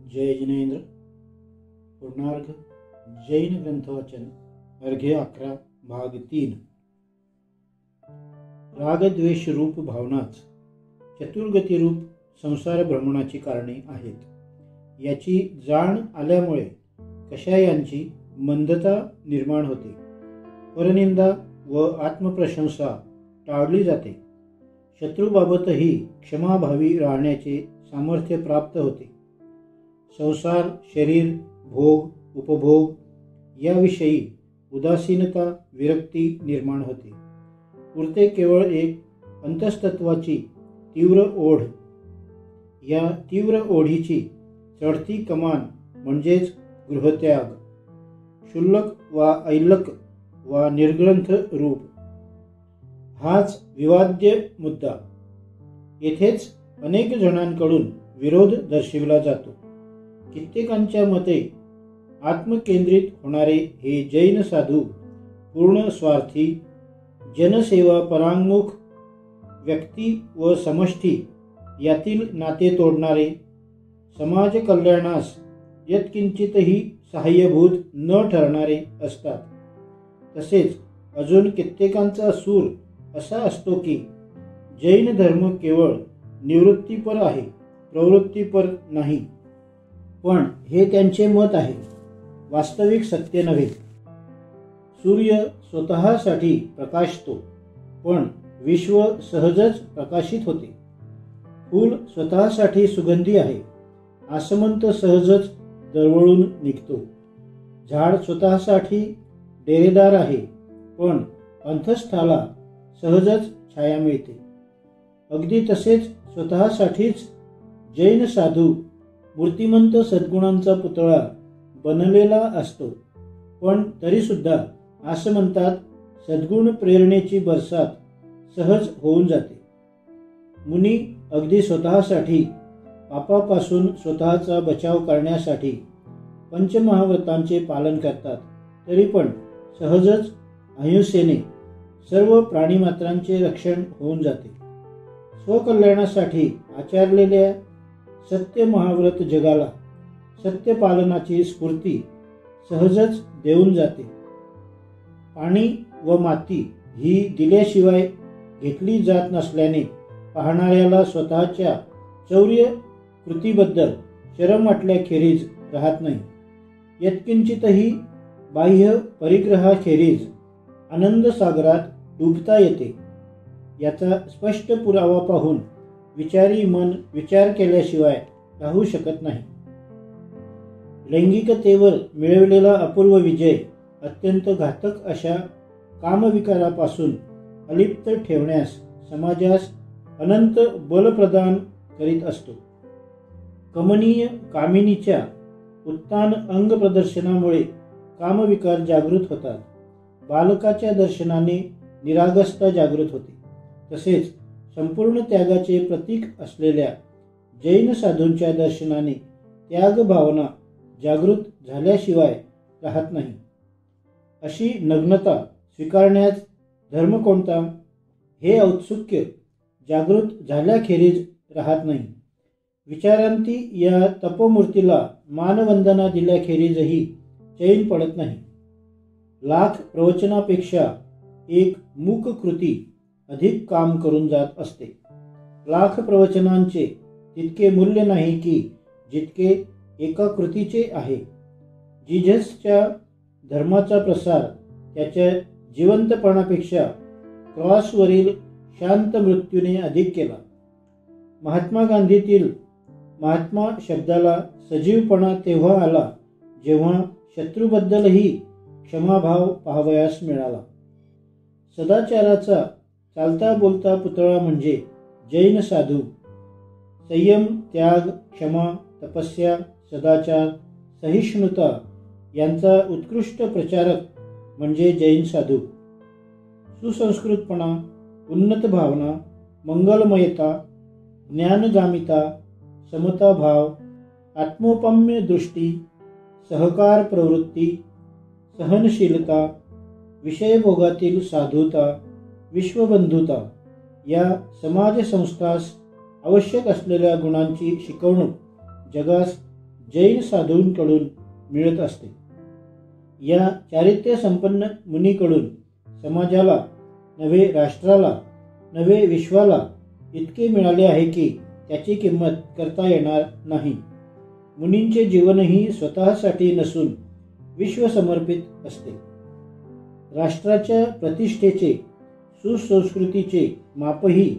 जय जिनेंद्र। पूर्णार्घ जैन ग्रंथवाचन अर्घ्य 11 भाग 3। रागद्वेष रूप भावनाच चतुर्गती रूप संसार भ्रमणाची कारणे आहेत। याची जाण आल्यामुळे कषायांची मंदता निर्माण होते, परनिंदा व आत्मप्रशंसा टाळली जाते। शत्रूबाबतही क्षमाभावी राहण्याचे सामर्थ्य प्राप्त होते। संसार, शरीर, भोग, उपभोग याविषयी उदासीनता, विरक्ती निर्माण होते। उरते केवळ एक अंतस्तत्वाची तीव्र ओढ। या तीव्र ओढीची चढती कमान म्हणजेच गृहत्याग, क्षुल्लक वा ऐल्लक वा निर्ग्रंथ रूप। हाच विवाद्य मुद्दा। येथेच अनेक जणांकडून विरोध दर्शविला जातो। कित्येकांच्या मते आत्मकेंद्रित होणारे हे जैन साधू पूर्ण स्वार्थी, जनसेवा परांगमुख, व्यक्ती व समष्टी यातील नाते तोडणारे, समाज कल्याणास यत्किंचितही सहाय्यभूत न ठरणारे असतात। तसेच अजून कित्येकांचा सूर असा असतो की जैन धर्म केवळ निवृत्तीपर आहे, प्रवृत्तीपर नाही। पण हे त्यांचे मत आहे, वास्तविक सत्य नव्हे। सूर्य स्वतःसाठी प्रकाशतो, पण विश्व सहजच प्रकाशित होते। फूल स्वतःसाठी सुगंधी आहे, आसमंत सहजच दरवळून निघतो। झाड स्वतःसाठी डेरेदार आहे, पण अंतस्थाला सहजच छाया मिळते। अगदी तसेच स्वतःसाठीच जैन साधू मूर्तिमंत सद्गुणांचा पुतळा बनलेला असतो, पण तरीसुद्धा आसमंतात सद्गुण प्रेरणेची बरसात सहज होऊन जाते। मुनी अगदी स्वतःसाठी, पापापासून स्वतःचा बचाव करण्यासाठी पंचमहाव्रतांचे पालन करतात, तरी पण सहजच अहिंसेने सर्व प्राणीमात्रांचे रक्षण होऊन जाते। स्वकल्याणासाठी आचरलेल्या सत्य महाव्रत जगाला सत्यपालनाची स्फूर्ती सहजच देऊन जाते। पाणी व माती ही दिल्याशिवाय घेतली जात नसल्याने पाहणाऱ्याला स्वतःच्या चौर्य कृतीबद्दल शरम वाटल्याखेरीज राहत नाही। यत्किंचितही बाह्य परिग्रहाखेरीज आनंद सागरात डुबता येते। याचा स्पष्ट पुरावा पाहून विचारी मन विचार केल्याशिवाय राहू शकत नाही। लैंगिकतेवर मिळवलेला अपूर्व विजय अत्यंत घातक अशा कामविकारापासून अलिप्त ठेवण्यास समाजास अनंत बल प्रदान करीत असतो। कमनीय कामिनीच्या उत्तान अंग प्रदर्शनामुळे कामविकार जागृत होतात। बालकाच्या दर्शनाने निरागसता जागृत होते। तसेच संपूर्ण त्यागाचे प्रतीक असलेल्या जैन साधूंच्या दर्शनाने त्याग भावना जागृत झाल्याशिवाय राहत नाही। अशी नग्नता स्वीकारण्यास धर्म कोणता, हे औत्सुक्य जागृत झाल्याखेरीज राहत नाही। विचारांती या तपोमूर्तीला मानवंदना दिल्याखेरीजही चैन पडत नाही। लाख प्रवचनापेक्षा एक मूक कृती अधिक काम करून जात असते। लाख प्रवचनांचे तितके मूल्य नाही की जितके एका कृतीचे आहे। जिझसच्या धर्माचा प्रसार त्याच्या जिवंतपणापेक्षा क्रॉसवरील शांत मृत्यूने अधिक केला। महात्मा गांधीतील महात्मा शब्दाला सजीवपणा तेव्हा आला जेव्हा शत्रूबद्दलही क्षमाभाव पाहावयास मिळाला। सदाचाराचा चालता बोलता पुतळा म्हणजे जैन साधू। संयम, त्याग, क्षमा, तपस्या, सदाचार, सहिष्णुता यांचा उत्कृष्ट प्रचारक म्हणजे जैन साधू। सुसंस्कृतपणा, उन्नत भावना, मंगलमयता, ज्ञानगामिता, समताभाव, आत्मोपम्य दृष्टी, सहकार प्रवृत्ती, सहनशीलता, विषयभोगातील साधुता, विश्वबंधुता या समाज संस्थास आवश्यक असलेल्या गुणांची शिकवणूक जगास जैन साधूंकडून मिळत असते. या चारित्र्य संपन्न मुनीकडून समाजाला नव्हे राष्ट्राला नव्हे विश्वाला इतके मिळाले आहे की त्याची किंमत करता येणार नाही. मुनींचे जीवनही स्वतःसाठी नसून विश्व समर्पित असते. राष्ट्राच्या प्रतिष्ठेचे सुसंस्कृतीचे मापही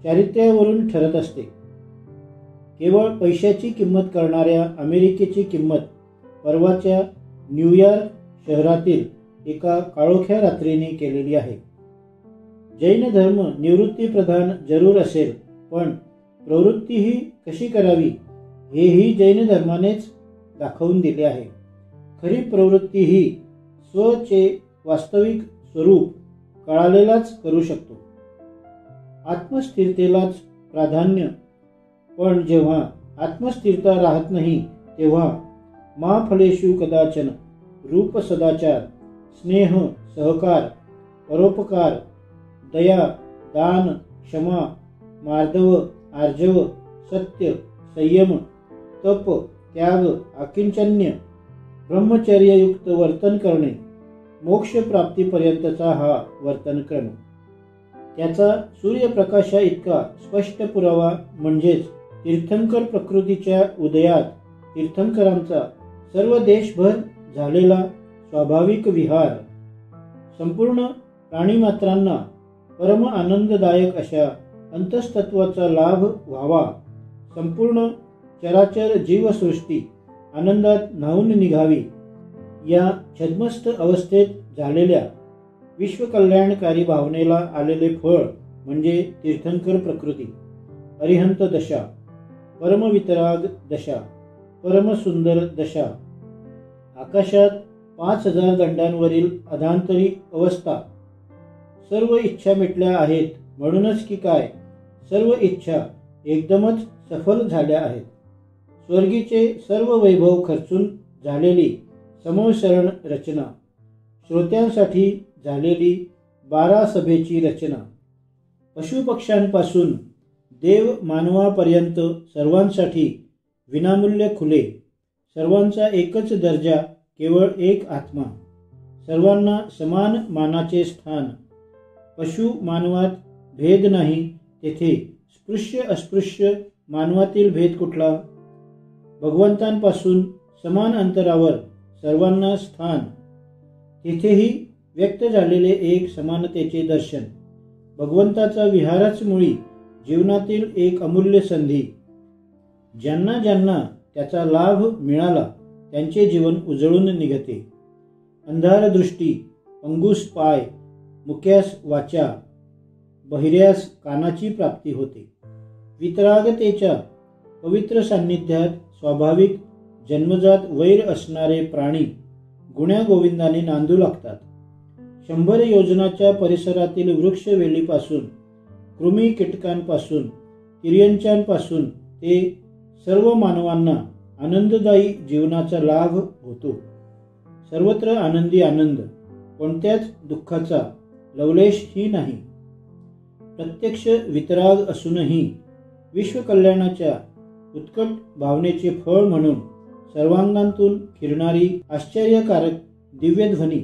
चारित्र्यावरून ठरत असते. केवळ पैशाची किंमत करणाऱ्या अमेरिकेची किंमत परवाच्या न्यूयॉर्क शहरातील एका काळोख्या रात्रीने केलेली आहे. जैन धर्म निवृत्तीप्रधान जरूर असेल, पण प्रवृत्तीही कशी करावी हेही जैन धर्मानेच दाखवून दिले आहे. खरी प्रवृत्ती ही स्वचे वास्तविक स्वरूप कळालेलाच करू शकतो. आत्मस्थिरतेलाच प्राधान्य. पण जेव्हा आत्मस्थिरता राहत नाही तेव्हा मा फलेषु कदाचन रूप सदाचार स्नेह सहकार परोपकार दया दान क्षमा मार्दव आर्जव सत्य संयम तप त्याग आकिंचन्य ब्रह्मचर्ययुक्त वर्तन करणे मोक्षप्राप्तीपर्यंतचा हा वर्तनक्रम. त्याचा सूर्यप्रकाशा इतका स्पष्ट पुरावा म्हणजेच तीर्थंकर प्रकृतीच्या उदयात तीर्थंकरांचा सर्व देशभर झालेला स्वाभाविक विहार. संपूर्ण प्राणीमात्रांना परम आनंददायक अशा अंतस्तत्वाचा लाभ व्हावा. संपूर्ण चराचर जीवसृष्टी आनंदात न्हाऊन निघावी या छद्मस्त अवस्थेत झालेल्या विश्वकल्याणकारी भावनेला आलेले फळ म्हणजे तीर्थंकर प्रकृती. अरिहंत दशा, परमवितराग दशा, परमसुंदर दशा, आकाशात 5000 दंडांवरील अधांतरी अवस्था. सर्व इच्छा मिटल्या आहेत म्हणूनच की काय सर्व इच्छा एकदमच सफल झाल्या आहेत. स्वर्गीचे सर्व वैभव खर्चून झालेली समोसरण रचना, श्रोत्यांसाठी झालेली 12 सभेची रचना, पशुपक्ष्यांपासून देव मानवापर्यंत सर्वांसाठी विनामूल्य खुले, सर्वांचा एकच दर्जा, केवळ एक आत्मा, सर्वांना समान मानाचे स्थान, पशु मानवात भेद नाही तेथे स्पृश्य अस्पृश्य मानवातील भेद कुठला, भगवंतांपासून समान अंतरावर सर्वांना स्थान, तेथेही व्यक्त झालेले एक समानतेचे दर्शन, भगवंताचा विहारच मुळी जीवनातील एक अमूल्य संधी. ज्यांना ज्यांना त्याचा लाभ मिळाला त्यांचे जीवन उजळून निघते. अंधार दृष्टी, अंगूस पाय, मुक्यास वाचा, बहिऱ्यास कानाची प्राप्ती होते. वितरागतेच्या पवित्र सान्निध्यात स्वाभाविक जन्मजात वैर असणारे प्राणी गुण्यागोविंदाने नांदू लागतात. 100 योजनाच्या परिसरातील वृक्षवेलीपासून कृमी कीटकांपासून तिर्यंचांपासून ते सर्व मानवांना आनंददायी जीवनाचा लाभ होतो. सर्वत्र आनंदी आनंद, कोणत्याच दुःखाचा लवलेशही नाही. प्रत्यक्ष वितराग असूनही विश्वकल्याणाच्या उत्कट भावनेचे फळ म्हणून सर्वांगांतून फिरणारी आश्चर्यकारक दिव्यध्वनी,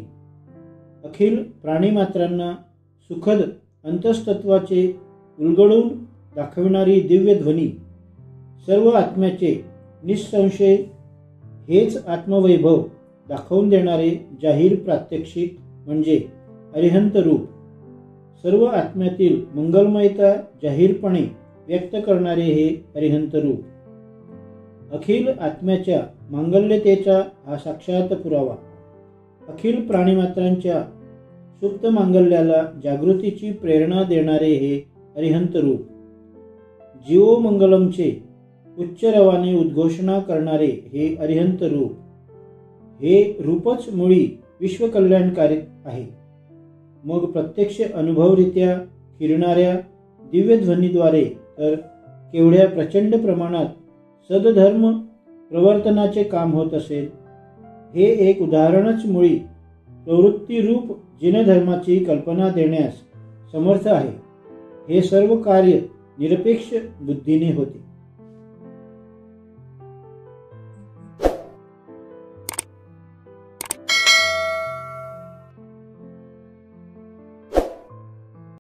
अखिल प्राणीमात्रांना सुखद अंतस्तत्वाचे उलगडून दाखविणारी दिव्यध्वनी, सर्व आत्म्याचे निःसंशय हेच आत्मवैभव दाखवून देणारे जाहीर प्रात्यक्षिक म्हणजे अरिहंत रूप, सर्व आत्म्यातील मंगलमयता जाहीरपणे व्यक्त करणारे हे अरिहंत रूप, अखिल आत्म्याच्या मांगल्यतेचा हा साक्षात पुरावा, अखिल प्राणीमात्रांच्या सुप्त मांगल्याला जागृतीची प्रेरणा देणारे हे अरिहंत रूप, जीवो मंगलमचे उच्च रवाने उद्घोषणा करणारे हे अरिहंत रूप. हे रूपच मुळी विश्वकल्याणकारी आहे. मग प्रत्यक्ष अनुभवरित्या फिरणाऱ्या दिव्यध्वनीद्वारे तर केवढ्या प्रचंड प्रमाणात सदधर्म प्रवर्तनाचे काम होत असेल. हे एक उदाहरणच मुळी प्रवृत्तीरूप जिनधर्माची कल्पना देण्यास समर्थ आहे. हे सर्व कार्य निरपेक्ष बुद्धीने होते.